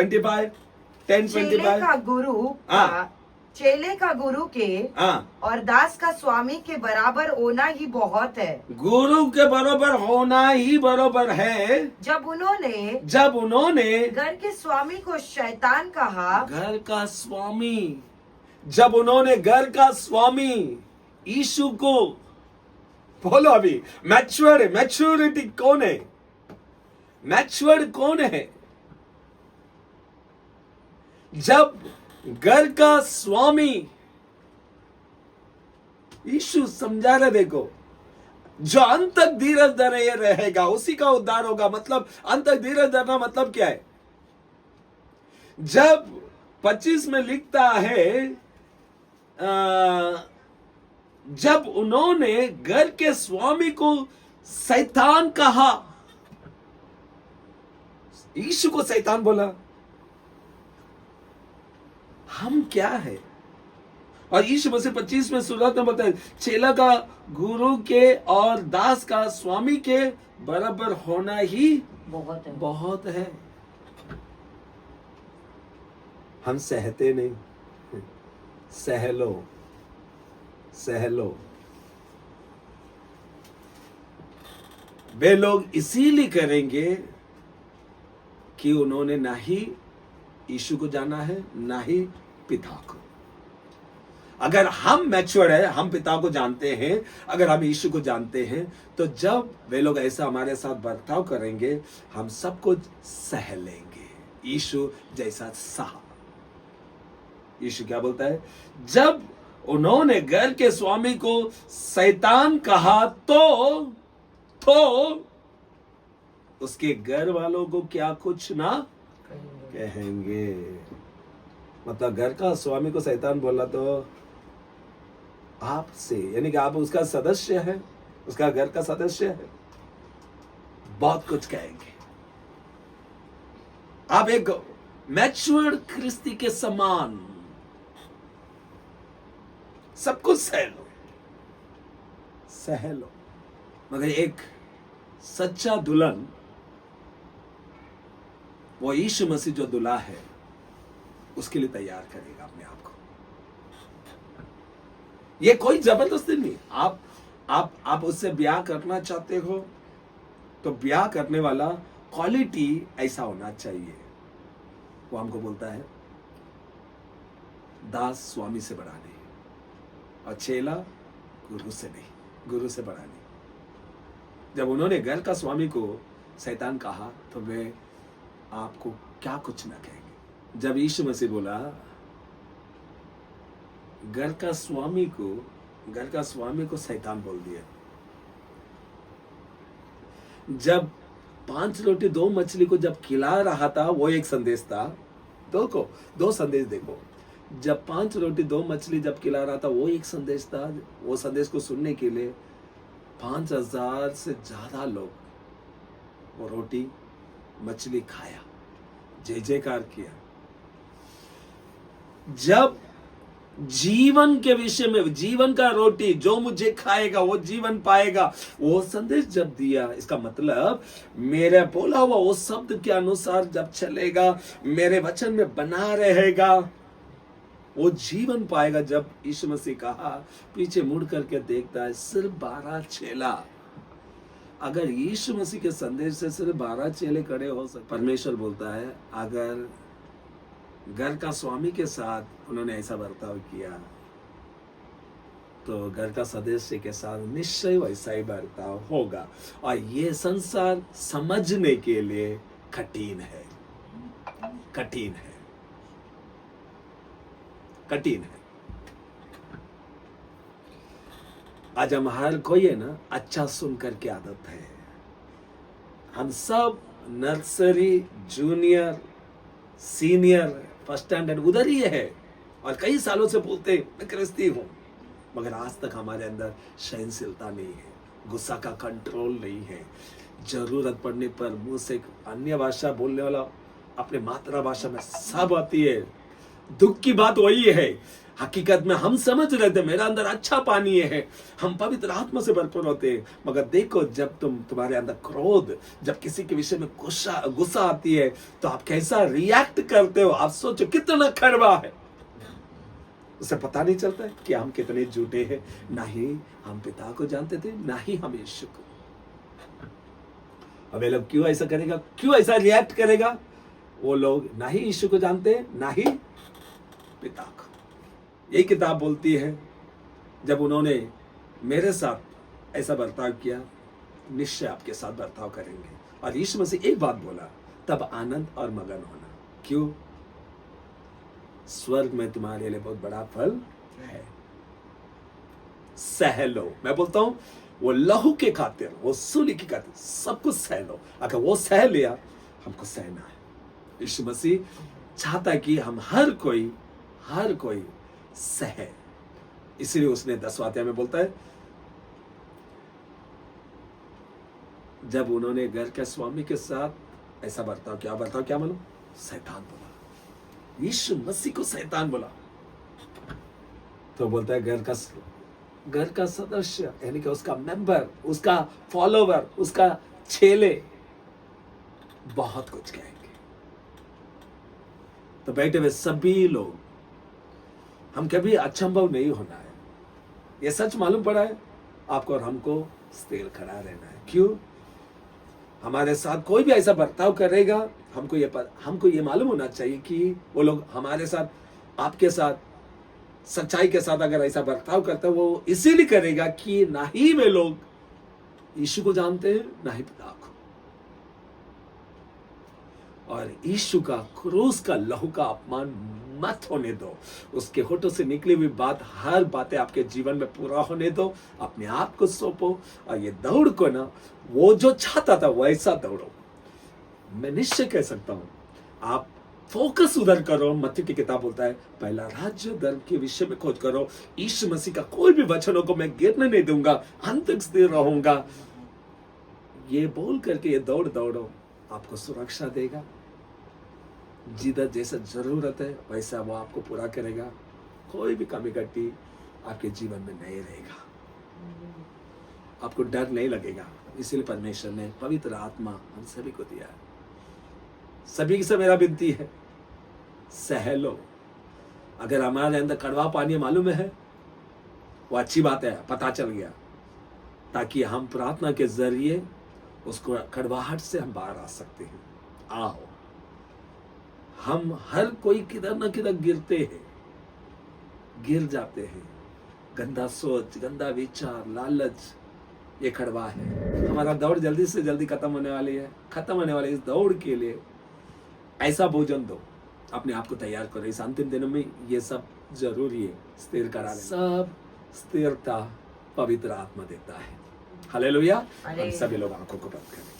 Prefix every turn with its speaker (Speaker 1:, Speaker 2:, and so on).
Speaker 1: 25, 10, 25।
Speaker 2: चेले का गुरु के और दास का स्वामी के बराबर होना ही बहुत है।
Speaker 1: गुरु के बराबर होना ही बराबर है।
Speaker 2: जब उन्होंने घर के स्वामी को शैतान कहा,
Speaker 1: घर का स्वामी, जब उन्होंने घर का स्वामी यीशु को, बोलो अभी, मैच्योरिटी कौन है? मैच्योर्ड कौन है? जब घर का स्वामी, यीशु समझा रहे, देखो, जो अंत तक धीरज धरे रहेगा उसी का उद्धार होगा। मतलब अंत तक धीरज धरना मतलब क्या है? जब 25 में लिखता है, जब उन्होंने घर के स्वामी को शैतान कहा, यीशु को शैतान बोला, हम क्या है? और यीशु मसीह 25 में शुरुआत में बताया, चेला का गुरु के और दास का स्वामी के बराबर होना ही बहुत है। हम सहते नहीं, सह लो। वे लोग इसीलिए करेंगे कि उन्होंने ना ही यीशु को जाना है, ना ही पिता को। अगर हम मैच्योर है, हम पिता को जानते हैं, अगर हम यीशु को जानते हैं, तो जब वे लोग ऐसा हमारे साथ बर्ताव करेंगे, हम सब कुछ सह लेंगे, यीशु जैसा सहा। यीशु क्या बोलता है? जब उन्होंने घर के स्वामी को शैतान कहा तो उसके घर वालों को क्या कुछ ना कहेंगे। मतलब घर का स्वामी को शैतान बोला तो आपसे, यानी कि आप उसका सदस्य है, उसका घर का सदस्य है, बहुत कुछ कहेंगे। आप एक मैच्योर्ड क्रिस्ती के समान सब कुछ सह लो। मगर एक सच्चा दुल्हन, वो यीशु मसीह जो दुल्हा है, उसके लिए तैयार करेगा अपने आप को। ये कोई जबरदस्ती नहीं। आप उससे ब्याह करना चाहते हो तो ब्याह करने वाला क्वालिटी ऐसा होना चाहिए। वो हमको बोलता है, दास स्वामी से बड़ा नहीं और चेला गुरु से नहीं, गुरु से बड़ा नहीं। जब उन्होंने घर का स्वामी को शैतान कहा तो वे आपको क्या कुछ ना कहेंगे। जब यीशु मसीह बोला घर का स्वामी को शैतान बोल दिया। जब 5 रोटी 2 मछली को जब खिला रहा था, वो एक संदेश था। दो संदेश देखो। जब 5 रोटी 2 मछली जब खिला रहा था, वो एक संदेश था। वो संदेश को सुनने के लिए 5000 से ज्यादा लोग वो रोटी मछली खाया, जय जयकार किया। जब जीवन के विषय में, जीवन का रोटी जो मुझे खाएगा वो जीवन पाएगा, वो संदेश जब दिया, इसका मतलब मेरे बोला हुआ वो शब्द के अनुसार जब चलेगा, मेरे वचन में बना रहेगा, वो जीवन पाएगा। जब यीशु मसीह कहा, पीछे मुड़ करके देखता है, सिर्फ 12 चेला। अगर यीशु मसीह के संदेश से सिर्फ 12 चेले खड़े हो सकते, परमेश्वर बोलता है अगर घर का स्वामी के साथ उन्होंने ऐसा बर्ताव किया तो घर का सदस्य के साथ निश्चय वैसा ही बर्ताव होगा। और ये संसार समझने के लिए कठिन है। आज हम हर कोई है ना, अच्छा सुनकर के आदत है। हम सब nursery, junior, senior, first standard उधर ही है और कई सालों से बोलते मैं क्रिस्ती हूं, मगर आज तक हमारे अंदर सहनशीलता नहीं है, गुस्सा का कंट्रोल नहीं है। जरूरत पड़ने पर मुंह से अन्य भाषा बोलने वाला अपने मातृभाषा में सब आती है। दुख की बात वही है, हकीकत में हम समझ रहे थे मेरा अंदर अच्छा पानी है, हम पवित्र आत्मा से भरपूर होते हैं, मगर देखो जब तुम्हारे अंदर क्रोध, जब किसी के विषय में गुस्सा आती है तो आप कैसा रिएक्ट करते हो। आप सोचो कितना कड़वा है, उसे पता नहीं चलता है कि हम कितने झूठे हैं। ना ही हम पिता को जानते थे, ना ही हम यीशु को। अब ये लोग क्यों ऐसा करेगा, क्यों ऐसा रिएक्ट करेगा? वो लोग ना ही यीशु को जानते हैं, ना ही पिता को। यही किताब बोलती है जब उन्होंने मेरे साथ ऐसा बर्ताव किया, निश्चय आपके साथ बर्ताव करेंगे। और यीशु मसीह एक बात बोला, तब आनंद और मगन होना। क्यों? स्वर्ग में तुम्हारे लिए बहुत बड़ा फल है। सह लो। मैं बोलता हूं वो लहू के खातिर, वो सूली की खातिर सब कुछ सह लो। अगर वो सह लिया, हमको सहना है। यीशु मसीह चाहता है कि हम हर कोई सहे। इसलिए उसने 10वां अध्याय में बोलता है, जब उन्होंने घर के स्वामी के साथ ऐसा बर्ताव क्या मानो? शैतान बोला। यीशु मसीह को शैतान बोला। तो बोलता है घर का सदस्य, यानी कि उसका मेंबर, उसका फॉलोवर, उसका चेले बहुत कुछ कहेंगे। तो बैठे हुए सभी लोग, हम कभी अचंभव नहीं होना है। यह सच मालूम पड़ा है आपको और हमको, स्थिर खड़ा रहना है। क्यों? हमारे साथ कोई भी ऐसा बर्ताव करेगा, हमको ये मालूम होना चाहिए कि वो लोग हमारे साथ, आपके साथ, सच्चाई के साथ अगर ऐसा बर्ताव करता है, वो इसीलिए करेगा कि ना ही वे लोग यीशु को जानते हैं, ना ही पिता को। और यीशु का क्रूस का लहू का अपमान मत होने दो। उसके होठों से निकली हुई हर बातें आपके जीवन में पूरा होने दो। अपने आप को सौंपो और ये दौड़ को ना, वो जो चाहता था वैसा दौड़ो। मैं निश्चय कह सकता हूं, आप फोकस उधर करो। मत्ती की किताब बोलता है, पहला राज्य धर्म के विषय में खोज करो। यीशु मसीह का कोई भी वचनों को मैं गिरने नहीं दूंगा, अंत तक स्थिर रहूंगा। ये बोल करके ये दौड़ो, आपको सुरक्षा देगा। जिधर जैसा जरूरत है वैसा वो आपको पूरा करेगा। कोई भी कमी घटी आपके जीवन में नहीं रहेगा, आपको डर नहीं लगेगा। इसलिए परमेश्वर ने पवित्र आत्मा हम सभी को दिया है। सभी से मेरा विनती है, सह लो। अगर हमारे अंदर कड़वा पानी मालूम है, वो अच्छी बात है, पता चल गया, ताकि हम प्रार्थना के जरिए उसको कड़वाहट से हम बाहर आ सकते हैं। आओ, हम हर कोई किधर न किधर गिर जाते हैं। गंदा सोच, गंदा विचार, लालच, ये कड़वा है। हमारा दौड़ जल्दी से जल्दी खत्म होने वाली है। खत्म होने वाली इस दौड़ के लिए ऐसा भोजन दो, अपने आप को तैयार करो। इस अंतिम दिनों में ये सब जरूरी है। स्थिर करा लेना। सब स्थिरता पवित्र आत्मा देता है। हालेलुया। हम सभी लोग आंखों को बंद करें।